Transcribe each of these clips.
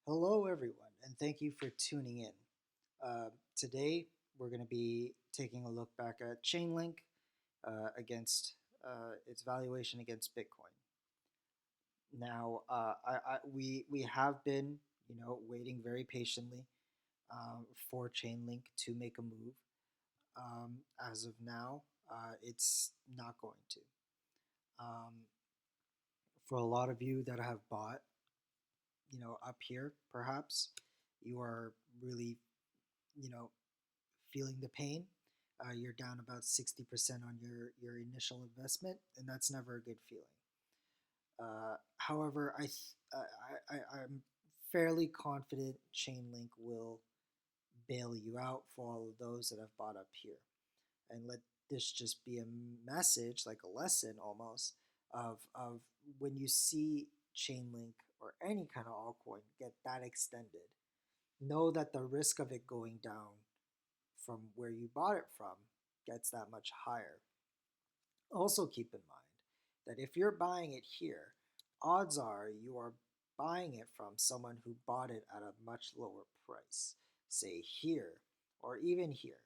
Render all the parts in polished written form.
Hello, everyone, and thank you for tuning in. Today, we're going to be taking a look back at Chainlink against its valuation against Bitcoin. Now, we have been, waiting very patiently for Chainlink to make a move. As of now, it's not going to. Um, for a lot of you that have bought, up here, perhaps you are really, you know, feeling the pain. You're down about 60% on your initial investment, and that's never a good feeling. However, I'm fairly confident Chainlink will bail you out for all of those that have bought up here. And let this just be a message, like a lesson almost, of when you see Chainlink or any kind of altcoin get that extended, know that the risk of it going down from where you bought it from gets that much higher. Also, keep in mind that if you're buying it here, odds are you are buying it from someone who bought it at a much lower price, say here or even here.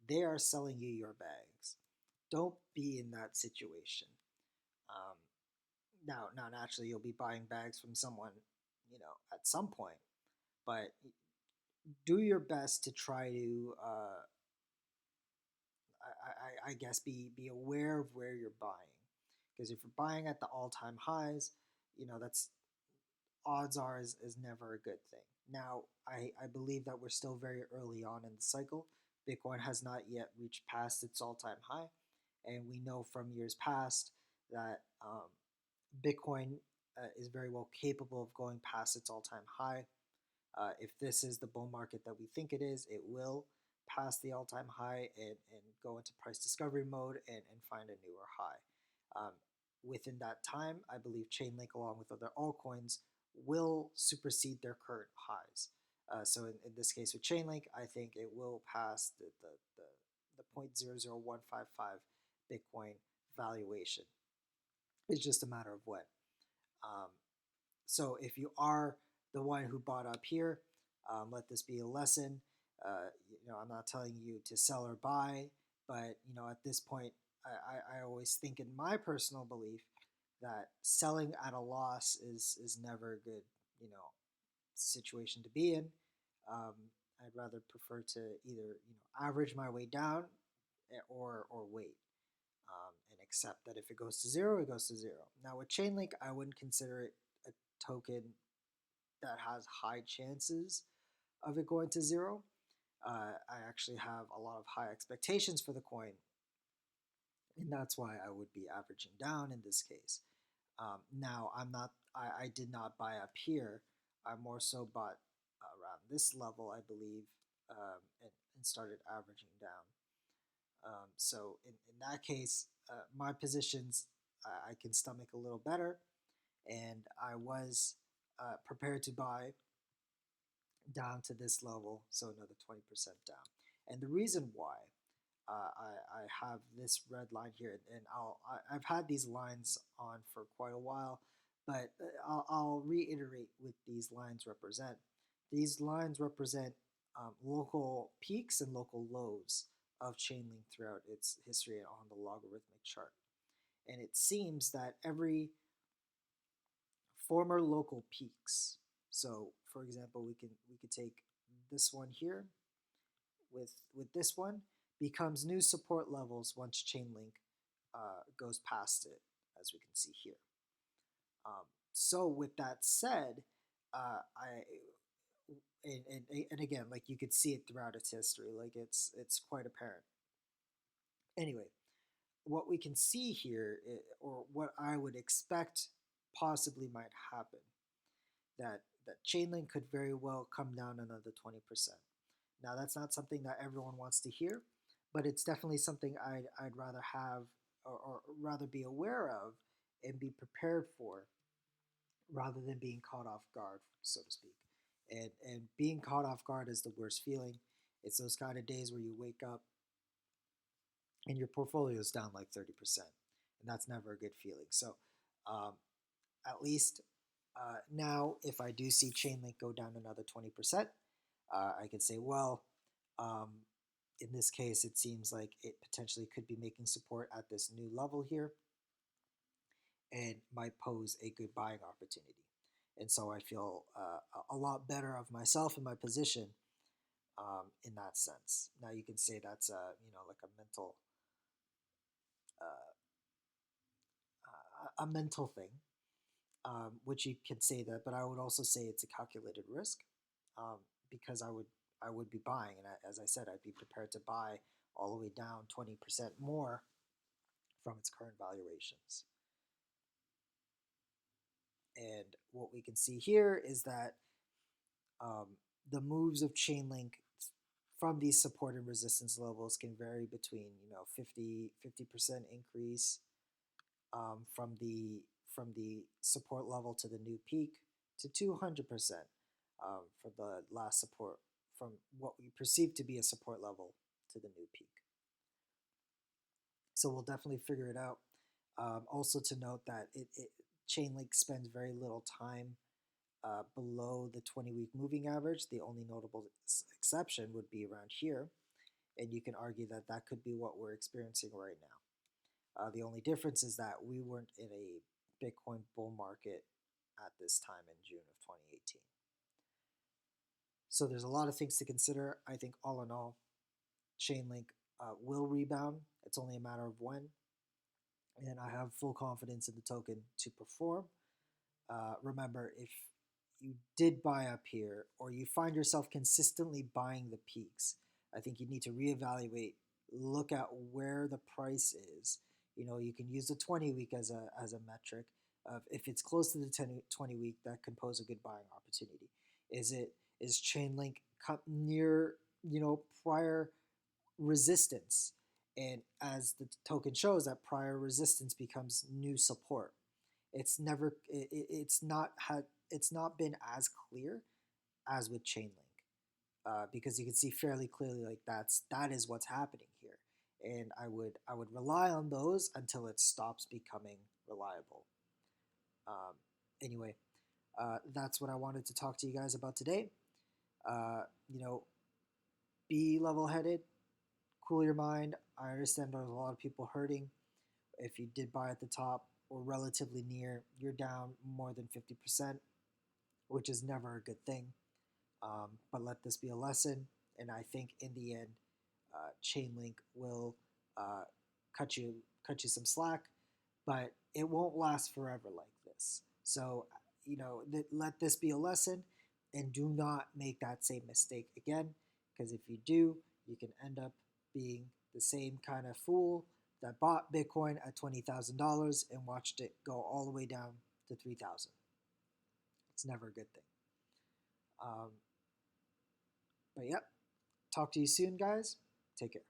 They are selling you your bags. Don't be in that situation. Um, now, naturally, you'll be buying bags from someone, at some point, but do your best to try to I guess be aware of where you're buying, because if you're buying at the all-time highs, that's odds are is never a good thing. Now, I believe that we're still very early on in the cycle. Bitcoin has not yet reached past its all-time high, and we know from years past that Bitcoin is very well capable of going past its all-time high. If this is the bull market that we think it is, it will pass the all-time high and go into price discovery mode and find a newer high. Within that time, I believe Chainlink, along with other altcoins, will supersede their current highs. So in this case with Chainlink, I think it will pass the 0.00155 Bitcoin valuation. It's just a matter of when. Um, so if you are the one who bought up here, let this be a lesson. I'm not telling you to sell or buy, but at this point, I always think in my personal belief that selling at a loss is never a good situation to be in. Um, I'd rather prefer to either average my way down or wait and accept that if it goes to zero, it goes to zero. Now with Chainlink, I wouldn't consider it a token that has high chances of it going to zero. I actually have a lot of high expectations for the coin, and that's why I would be averaging down in this case. Now, I'm not. I did not buy up here. I more so bought around this level, I believe, and started averaging down. So in that case, my positions I can stomach a little better, and I was prepared to buy down to this level, so another 20% down. And the reason why I have this red line here, and I've had these lines on for quite a while, but I'll reiterate what these lines represent. These lines represent local peaks and local lows of Chainlink throughout its history on the logarithmic chart. And it seems that every former local peaks. So, for example, we could take this one here with this one becomes new support levels once Chainlink goes past it, as we can see here. So, with that said, I and again, like you could see it throughout its history, like it's quite apparent. Anyway, what we can see here, or what I would expect possibly might happen, that Chainlink could very well come down another 20%. Now that's not something that everyone wants to hear, but it's definitely something I'd rather have or rather be aware of and be prepared for rather than being caught off guard, so to speak. And being caught off guard is the worst feeling. It's those kind of days where you wake up and your portfolio is down like 30%. And that's never a good feeling. So um, at least Now, if I do see Chainlink go down another 20%, I can say, well, um, in this case, it seems like it potentially could be making support at this new level here and might pose a good buying opportunity. And so I feel a lot better of myself and my position in that sense. Now you can say that's like a mental thing, which you could say that, but I would also say it's a calculated risk um, because I would be buying, and as I said, I'd be prepared to buy all the way down 20% more from its current valuations. And what we can see here is that um, the moves of Chainlink from these support and resistance levels can vary between 50% increase from the support level to the new peak to 200% for the last support from what we perceive to be a support level to the new peak. So we'll definitely figure it out. Also to note that Chainlink spends very little time below the 20-week moving average. The only notable exception would be around here, and you can argue that that could be what we're experiencing right now. The only difference is that we weren't in a Bitcoin bull market at this time in June of 2018. So there's a lot of things to consider. I think all in all, Chainlink will rebound. It's only a matter of when, and I have full confidence in the token to perform. Remember, if you did buy up here or you find yourself consistently buying the peaks, I think you need to reevaluate, look at where the price is. You can use the 20 week as a metric of if it's close to the 20 week, that can pose a good buying opportunity. Is Chainlink near prior resistance, and as the token shows, that prior resistance becomes new support. It's not been as clear as with Chainlink, because you can see fairly clearly like that is what's happening here, and I would rely on those until it stops becoming reliable. Um, anyway, that's what I wanted to talk to you guys about today. Uh, you know, be level-headed, cool your mind. I understand there's a lot of people hurting. If you did buy at the top or relatively near, you're down more than 50%, which is never a good thing. But let this be a lesson, and I think in the end, Chainlink will uh, cut you cut you some slack, but it won't last forever like this. So let this be a lesson, and do not make that same mistake again, because if you do, you can end up being the same kind of fool that bought Bitcoin at $20,000 and watched it go all the way down to 3,000. It's never a good thing. Um, but yep, talk to you soon, guys. Take care.